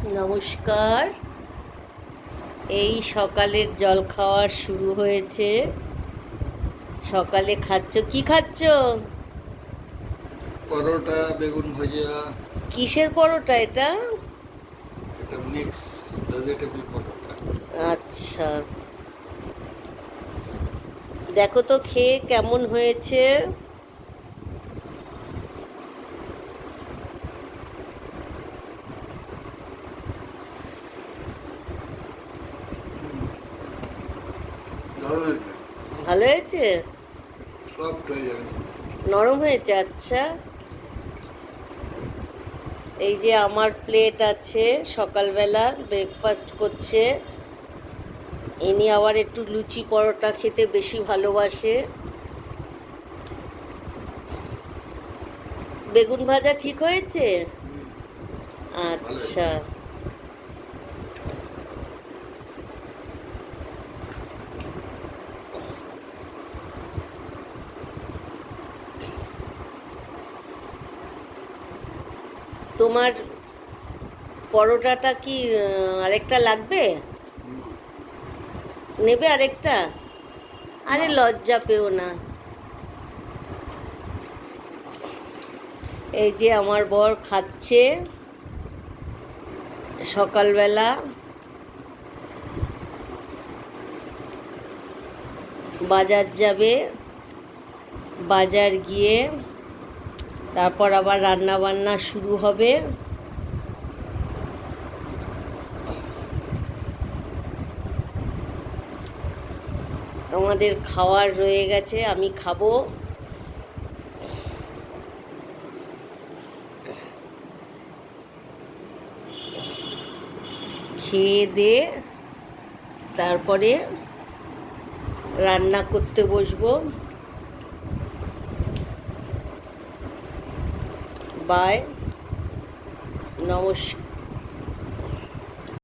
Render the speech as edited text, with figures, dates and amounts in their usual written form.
নমস্কার। এই সকালের জল খাওয়া শুরু হয়েছে। সকালে খাচ্ছ কি খাচ্ছ? পরোটা, বেগুন ভাজা। কিসের পরোটা এটা? এটা মিক্স ভেজিটেবল পরোটা। আচ্ছা, দেখো তো খেয়ে কেমন হয়েছে। দারুণ হয়েছে, ভালো হয়েছে? সফট হয়ে যাবে। নরম হয়েছে? আচ্ছা, এই যে আমার প্লেট আছে, সকালবেলা ব্রেকফাস্ট করছে। ইনি আবার একটু লুচি পরোটা খেতে বেশি ভালোবাসে। বেগুন ভাজা ঠিক হয়েছে? ভালো হয়েছে। আচ্ছা, তোমার পরোটাটা কি আরেকটা লাগবে? নেবে আরেকটা? আরে না, লজ্জা পেও না। এই যে আমার বর খাচ্ছে সকালবেলা। বাজার যাবে, বাজার গিয়ে তারপর আবার রান্না বান্না শুরু হবে। আমাদের খাওয়ার রয়ে গেছে, আমি খাবো। খেয়ে দিয়ে তারপরে রান্না করতে বসবো। বাই, নমস্কার।